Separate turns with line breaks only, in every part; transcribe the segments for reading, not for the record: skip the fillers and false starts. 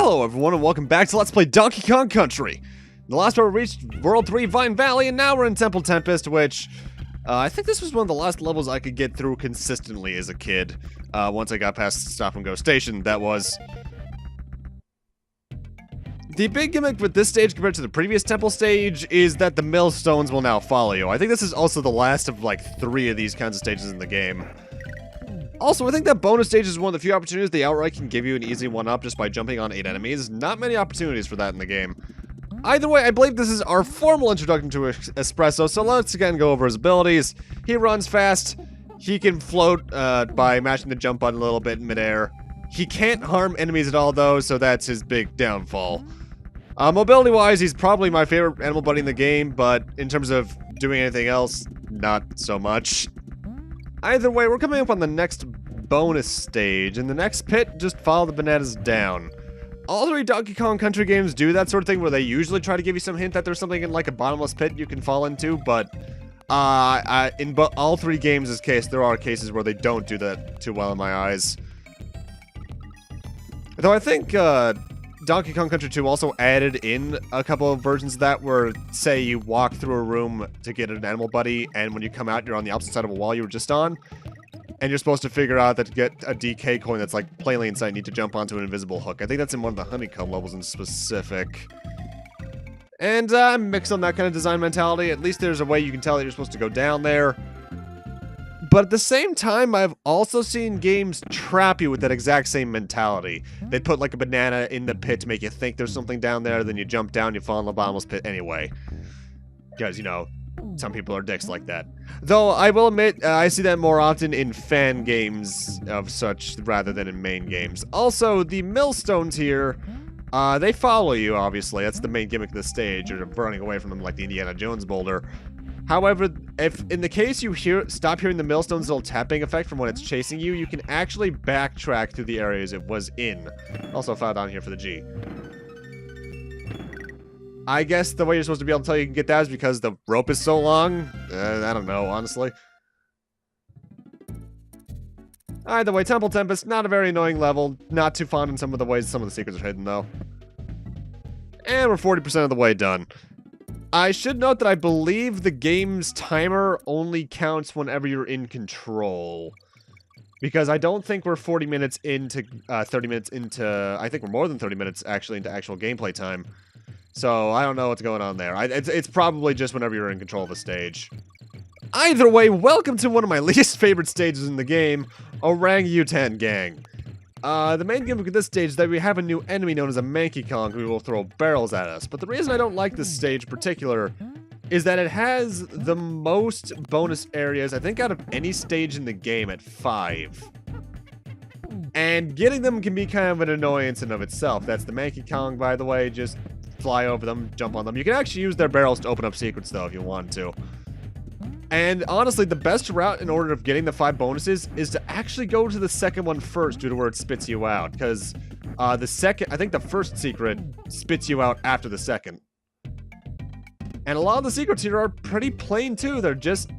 Hello everyone and welcome back to Let's Play Donkey Kong Country. In the last part we reached World 3 Vine Valley and now we're in Temple Tempest, which I think this was one of the last levels I could get through consistently as a kid. Once I got past Stop and Go Station, that was. The big gimmick with this stage compared to the previous temple stage is that the millstones will now follow you. I think this is also the last of like 3 of these kinds of stages in the game. Also, I think that bonus stage is one of the few opportunities they outright can give you an easy 1-up just by jumping on 8 enemies. Not many opportunities for that in the game. Either way, I believe this is our formal introduction to Espresso, so let's again go over his abilities. He runs fast. He can float by mashing the jump button a little bit in midair. He can't harm enemies at all, though, so that's his big downfall. Mobility-wise, he's probably my favorite animal buddy in the game, but in terms of doing anything else, not so much. Either way, we're coming up on the next bonus stage. In the next pit, just follow the bananas down. All 3 Donkey Kong Country games do that sort of thing where they usually try to give you some hint that there's something in like a bottomless pit you can fall into, but in all 3 games' case, there are cases where they don't do that too well in my eyes. Though I think Donkey Kong Country 2 also added in a couple of versions of that where, say, you walk through a room to get an animal buddy, and when you come out, you're on the opposite side of a wall you were just on, and you're supposed to figure out that to get a DK coin that's, like, plainly in sight, you need to jump onto an invisible hook. I think that's in one of the honeycomb levels in specific. And I'm mixed on that kind of design mentality. At least there's a way you can tell that you're supposed to go down there. But at the same time, I've also seen games trap you with that exact same mentality. They put like a banana in the pit to make you think there's something down there, then you jump down, you fall in the bottomless pit anyway. Because, you know, some people are dicks like that. Though, I will admit, I see that more often in fan games of such rather than in main games. Also, the millstones here, they follow you, obviously. That's the main gimmick of the stage. You're running away from them like the Indiana Jones boulder. However, if in the case you stop hearing the millstone's little tapping effect from when it's chasing you, you can actually backtrack through the areas it was in. Also found down here for the G. I guess the way you're supposed to be able to tell you can get that is because the rope is so long. I don't know, honestly. Either way, Temple Tempest, not a very annoying level. Not too fond in some of the ways some of the secrets are hidden, though. And we're 40% of the way done. I should note that I believe the game's timer only counts whenever you're in control. Because I don't think we're 40 minutes into, 30 minutes into, I think we're more than 30 minutes actually into actual gameplay time. So I don't know what's going on there. It's probably just whenever you're in control of the stage. Either way, welcome to one of my least favorite stages in the game, Orangutan Gang. The main gimmick of this stage is that we have a new enemy known as a Manky Kong who will throw barrels at us. But the reason I don't like this stage in particular is that it has the most bonus areas, I think, out of any stage in the game at 5. And getting them can be kind of an annoyance in of itself. That's the Manky Kong, by the way. Just fly over them, jump on them. You can actually use their barrels to open up secrets, though, if you want to. And honestly, the best route in order of getting the 5 bonuses is to actually go to the second one first due to where it spits you out. Because I think the first secret spits you out after the second. And a lot of the secrets here are pretty plain too. They're just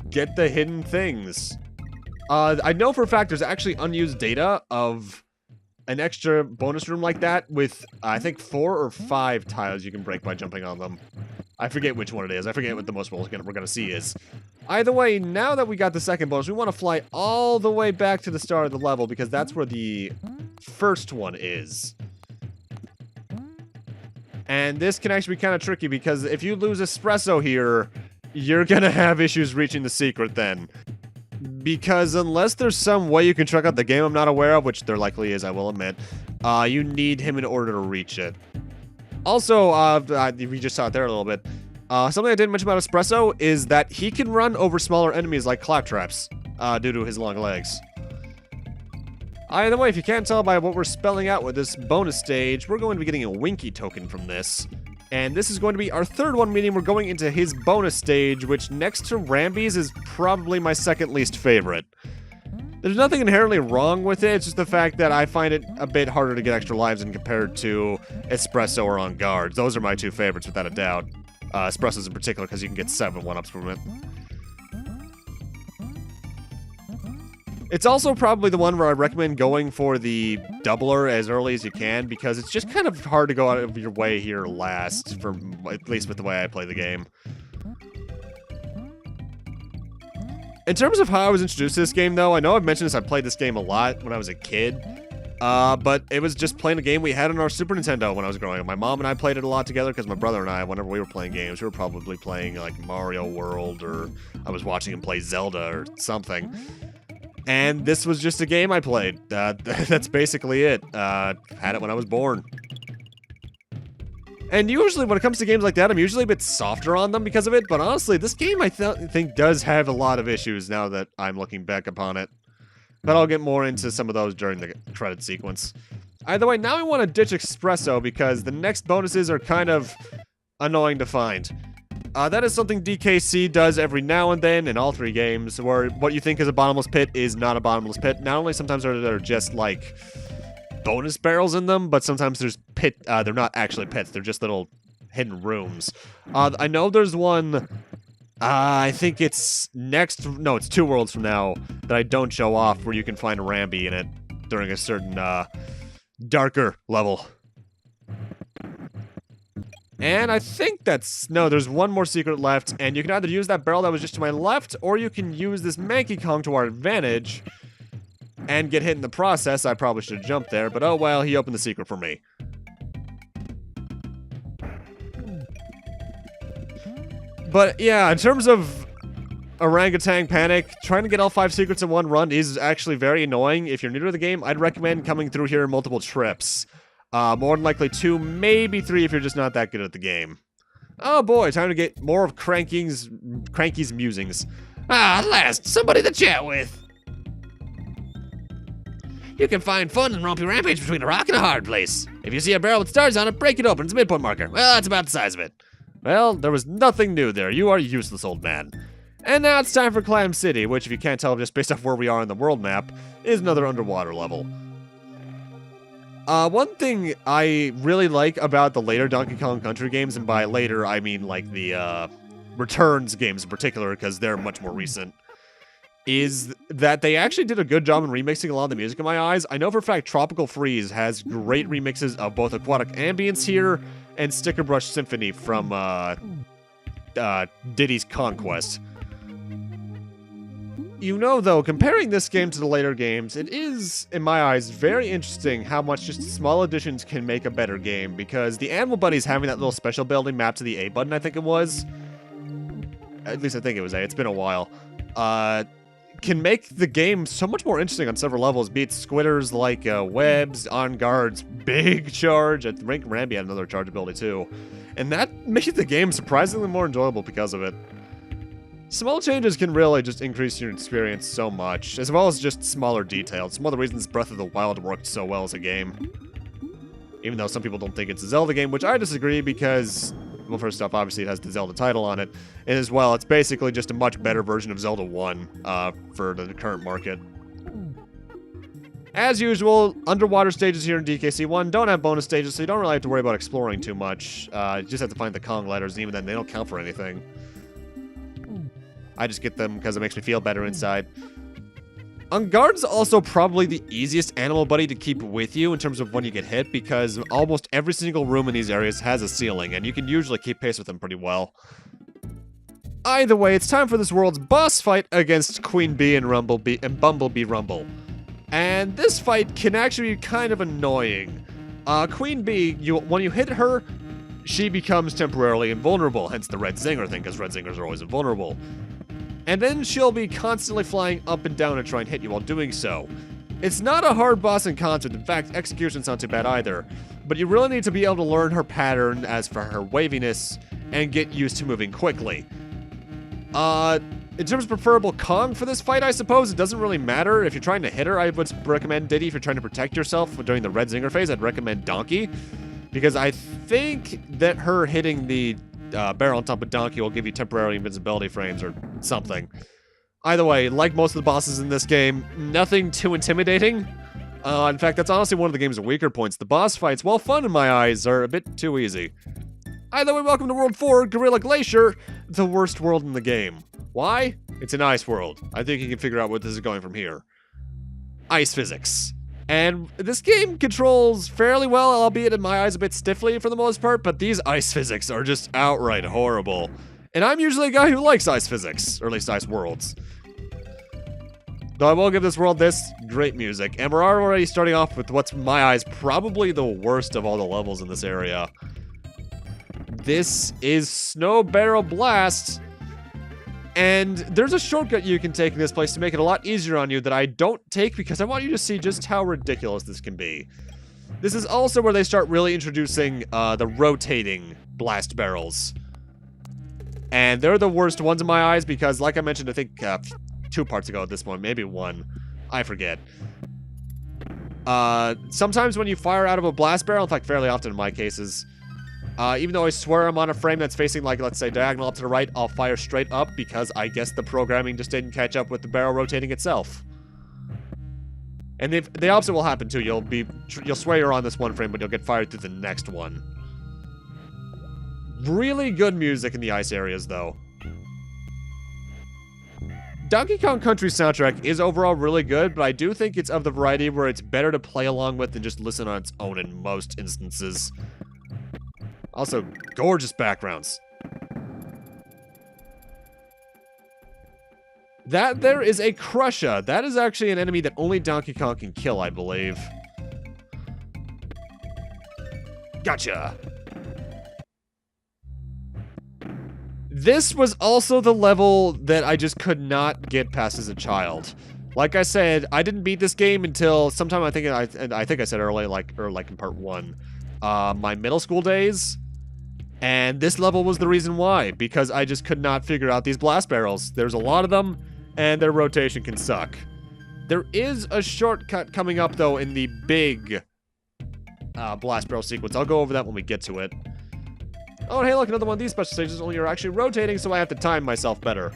get the hidden things. I know for a fact there's actually unused data of an extra bonus room like that with, I think, 4 or 5 tiles you can break by jumping on them. I forget which one it is. I forget what the most we're going to see is. Either way, now that we got the second bonus, we want to fly all the way back to the start of the level because that's where the first one is. And this can actually be kind of tricky because if you lose Espresso here, you're going to have issues reaching the secret then. Because unless there's some way you can check out the game I'm not aware of, which there likely is, I will admit, you need him in order to reach it. Also, we just saw it there a little bit. Something I didn't mention about Espresso is that he can run over smaller enemies like claptraps, due to his long legs. Either way, if you can't tell by what we're spelling out with this bonus stage, we're going to be getting a Winky token from this. And this is going to be our 3rd one, meaning we're going into his bonus stage, which next to Ramby's is probably my 2nd least favorite. There's nothing inherently wrong with it, it's just the fact that I find it a bit harder to get extra lives in compared to Espresso or On Guard. Those are my 2 favorites, without a doubt. Espresso's in particular, because you can get 7 1-ups from it. It's also probably the one where I recommend going for the doubler as early as you can, because it's just kind of hard to go out of your way here last, at least with the way I play the game. In terms of how I was introduced to this game, though, I know I've mentioned this, I played this game a lot when I was a kid. But it was just playing a game we had on our Super Nintendo when I was growing up. My mom and I played it a lot together because my brother and I, whenever we were playing games, we were probably playing like Mario World, or I was watching him play Zelda or something. And this was just a game I played. That's basically it. Had it when I was born. And usually when it comes to games like that, I'm usually a bit softer on them because of it. But honestly, this game I think does have a lot of issues now that I'm looking back upon it. But I'll get more into some of those during the credit sequence. Either way, now I want to ditch Espresso because the next bonuses are kind of annoying to find. That is something DKC does every now and then in all 3 games, where what you think is a bottomless pit is not a bottomless pit. Not only sometimes are there just like bonus barrels in them, but sometimes there's they're not actually pits, they're just little hidden rooms. I know there's one... I think it's it's 2 worlds from now that I don't show off where you can find a Rambi in it during a certain, darker level. And I think there's one more secret left, and you can either use that barrel that was just to my left, or you can use this Manky Kong to our advantage and get hit in the process. I probably should have jumped there, but oh well, he opened the secret for me. But yeah, in terms of Oran-utan Panic, trying to get all 5 secrets in one run is actually very annoying. If you're new to the game, I'd recommend coming through here in multiple trips. More than likely 2, maybe 3 if you're just not that good at the game. Oh boy, time to get more of Cranky's musings.
Ah, at last, somebody to chat with. You can find fun and rompy rampage between a rock and a hard place. If you see a barrel with stars on it, break it open. It's a midpoint marker. Well, that's about the size of it.
Well, there was nothing new there. You are useless, old man. And now it's time for Clam City, which, if you can't tell just based off where we are on the world map, is another underwater level. One thing I really like about the later Donkey Kong Country games, and by later, I mean like the Returns games in particular, because they're much more recent, is that they actually did a good job in remixing a lot of the music in my eyes. I know for a fact Tropical Freeze has great remixes of both Aquatic Ambience here and Sticker Brush Symphony from Diddy's Conquest. You know, though, comparing this game to the later games, it is, in my eyes, very interesting how much just small additions can make a better game, because the Animal Buddies having that little special ability mapped to the A button, I think it was. At least I think it was A. It's been a while. Can make the game so much more interesting on several levels, be it squitters like webs, on guards, big charge. I think Rambi had another charge ability too. And that made the game surprisingly more enjoyable because of it. Small changes can really just increase your experience so much, as well as just smaller details. Some of the reasons Breath of the Wild worked so well as a game. Even though some people don't think it's a Zelda game, which I disagree because, well, first off, obviously it has the Zelda title on it, and as well, it's basically just a much better version of Zelda 1 for the current market. As usual, underwater stages here in DKC 1 don't have bonus stages, so you don't really have to worry about exploring too much. You just have to find the Kong letters, and even then, they don't count for anything. I just get them because it makes me feel better inside. On guard's also probably the easiest animal buddy to keep with you in terms of when you get hit, because almost every single room in these areas has a ceiling, and you can usually keep pace with them pretty well. Either way, it's time for this world's boss fight against Queen Bee and Bumblebee Rumble. And this fight can actually be kind of annoying. Queen Bee, when you hit her, she becomes temporarily invulnerable, hence the red zinger thing, because red zingers are always invulnerable. And then she'll be constantly flying up and down to try and hit you while doing so. It's not a hard boss in concept, in fact, execution's not too bad either, but you really need to be able to learn her pattern as for her waviness, and get used to moving quickly. In terms of preferable Kong for this fight, I suppose, it doesn't really matter. If you're trying to hit her, I would recommend Diddy. If you're trying to protect yourself during the red zinger phase, I'd recommend Donkey, because I think that her hitting the barrel on top of Donkey will give you temporary invincibility frames or something. Either way, like most of the bosses in this game, nothing too intimidating. In fact, that's honestly one of the game's weaker points. The boss fights, while fun in my eyes, are a bit too easy. Either way, welcome to World 4, Gorilla Glacier, the worst world in the game. Why? It's an ice world. I think you can figure out where this is going from here. ice physics. And this game controls fairly well, albeit in my eyes a bit stiffly for the most part, but these ice physics are just outright horrible. And I'm usually a guy who likes ice physics, or at least ice worlds. Though I will give this world this great music, and we're already starting off with what's, in my eyes, probably the worst of all the levels in this area. This is Snow Barrel Blast, and there's a shortcut you can take in this place to make it a lot easier on you that I don't take because I want you to see just how ridiculous this can be. This is also where they start really introducing the rotating blast barrels. And they're the worst ones in my eyes because, like I mentioned, I think 2 parts ago at this point, maybe 1, I forget. Sometimes when you fire out of a blast barrel, in fact, fairly often in my cases, even though I swear I'm on a frame that's facing, like, let's say, diagonal up to the right, I'll fire straight up because I guess the programming just didn't catch up with the barrel rotating itself. And the opposite will happen, too. You'll swear you're on this one frame, but you'll get fired through the next one. Really good music in the ice areas, though. Donkey Kong Country soundtrack is overall really good, but I do think it's of the variety where it's better to play along with than just listen on its own in most instances. Also, gorgeous backgrounds. That there is a Crusher. That is actually an enemy that only Donkey Kong can kill, I believe. Gotcha. This was also the level that I just could not get past as a child. Like I said, I didn't beat this game until sometime I think I said early, like in part 1, my middle school days. And this level was the reason why, because I just could not figure out these blast barrels. There's a lot of them, and their rotation can suck. There is a shortcut coming up, though, in the big blast barrel sequence. I'll go over that when we get to it. Oh, hey, look, another one of these special stages, only you're actually rotating, so I have to time myself better.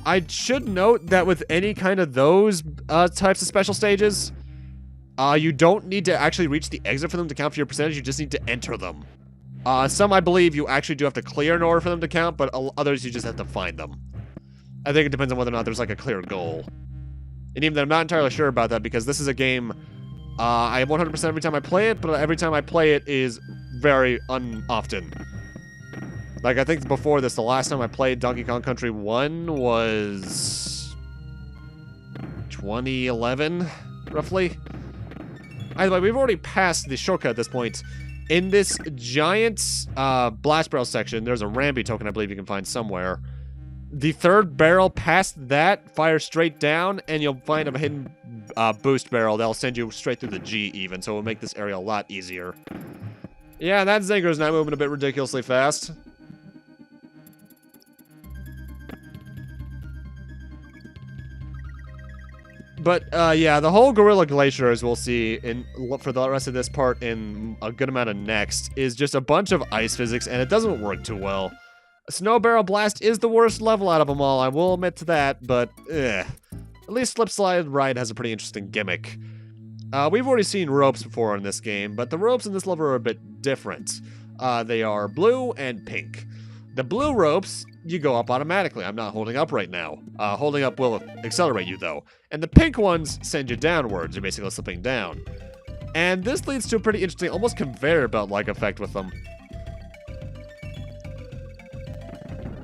I should note that with any kind of those types of special stages, you don't need to actually reach the exit for them to count for your percentage, you just need to enter them. Some, I believe, you actually do have to clear in order for them to count, but others you just have to find them. I think it depends on whether or not there's, like, a clear goal. And even then, I'm not entirely sure about that, because this is a game I 100% every time I play it, but every time I play it is very often. Like, I think before this, the last time I played Donkey Kong Country 1 was 2011, roughly. Either way, we've already passed the shortcut at this point. In this giant blast barrel section, there's a Rambi token I believe you can find somewhere. The third barrel past that fires straight down, and you'll find a hidden boost barrel that'll send you straight through the G even, so it'll make this area a lot easier. Yeah, that Zinger's not moving a bit ridiculously fast. But, yeah, the whole Gorilla Glacier, as we'll see for the rest of this part and a good amount of next, is just a bunch of ice physics, and it doesn't work too well. Snow Barrel Blast is the worst level out of them all, I will admit to that, but, At least Slip Slide Ride has a pretty interesting gimmick. We've already seen ropes before in this game, but the ropes in this level are a bit different. They are blue and pink. The blue ropes, you go up automatically. I'm not holding up right now. Holding up will accelerate you, though. And the pink ones send you downwards. You're basically slipping down. And this leads to a pretty interesting, almost conveyor belt-like effect with them.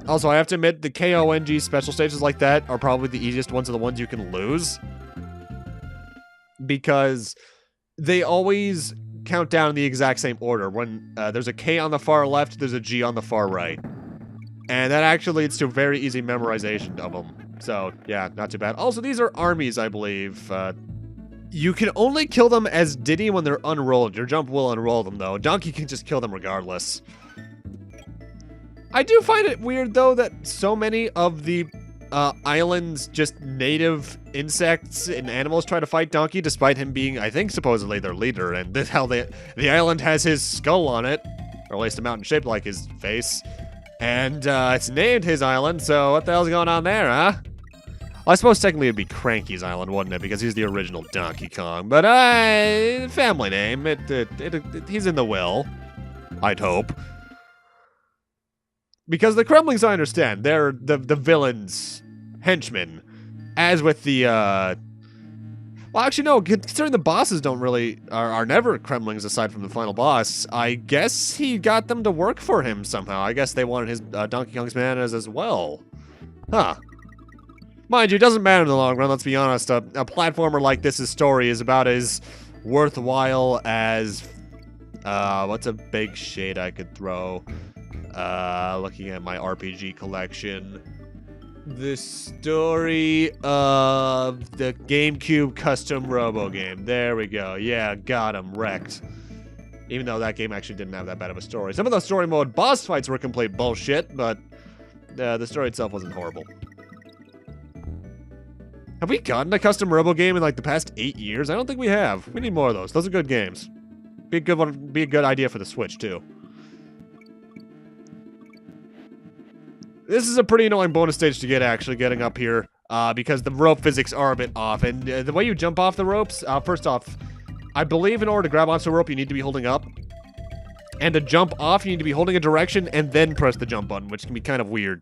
Also, I have to admit, the KONG special stages like that are probably the easiest ones of the ones you can lose. Because they always count down in the exact same order. When there's a K on the far left, there's a G on the far right. And that actually leads to very easy memorization of them. So, yeah, not too bad. Also, these are armies, I believe. You can only kill them as Diddy when they're unrolled. Your jump will unroll them, though. Donkey can just kill them regardless. I do find it weird, though, that so many of the island's just native insects and animals try to fight Donkey, despite him being, I think, supposedly their leader. And this how the island has his skull on it, or at least a mountain shaped like his face. And it's named his island, so what the hell's going on there, huh? Well, I suppose technically it'd be Cranky's Island, wouldn't it? Because he's the original Donkey Kong. But, family name. He's in the will. I'd hope. Because the Kremlings, I understand, they're the villain's henchmen. As with the Well, actually, no. Considering the bosses don't really are never Kremlings aside from the final boss, I guess he got them to work for him somehow. I guess they wanted his Donkey Kong's bananas as well. Huh. Mind you, it doesn't matter in the long run. Let's be honest. A platformer like this' story is about as worthwhile as what's a big shade I could throw? Looking at my RPG collection. The story of the GameCube custom Robo game. There we go. Yeah, got him wrecked. Even though that game actually didn't have that bad of a story. Some of the story mode boss fights were complete bullshit, but the story itself wasn't horrible. Have we gotten a custom Robo game in like the past 8 years? I don't think we have. We need more of those. Those are good games. Be a good one. Be a good idea for the Switch too. This is a pretty annoying bonus stage to get, actually, getting up here, because the rope physics are a bit off. And the way you jump off the ropes, first off, I believe in order to grab onto a rope, you need to be holding up. And to jump off, you need to be holding a direction and then press the jump button, which can be kind of weird.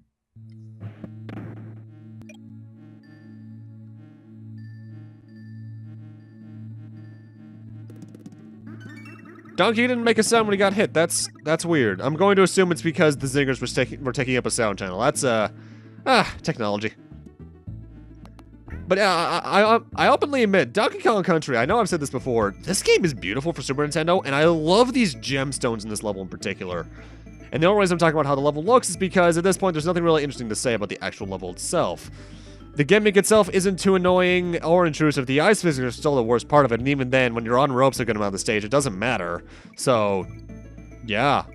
Donkey didn't make a sound when he got hit. That's weird. I'm going to assume it's because the zingers were taking up a sound channel. That's technology. But I openly admit, Donkey Kong Country, I know I've said this before, this game is beautiful for Super Nintendo, and I love these gemstones in this level in particular. And the only reason I'm talking about how the level looks is because at this point there's nothing really interesting to say about the actual level itself. The gimmick itself isn't too annoying or intrusive. The ice physics are still the worst part of it, and even then, when you're on ropes a good amount of the stage, it doesn't matter. So, yeah.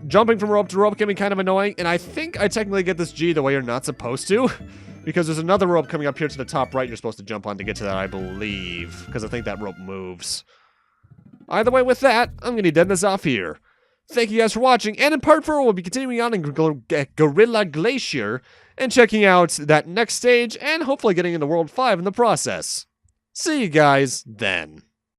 Jumping from rope to rope can be kind of annoying, and I think I technically get this G the way you're not supposed to, because there's another rope coming up here to the top right you're supposed to jump on to get to that, I believe, because I think that rope moves. Either way, with that, I'm going to end this off here. Thank you guys for watching, and in part 4, we'll be continuing on in Gorilla Glacier, and checking out that next stage, and hopefully getting into World 5 in the process. See you guys then.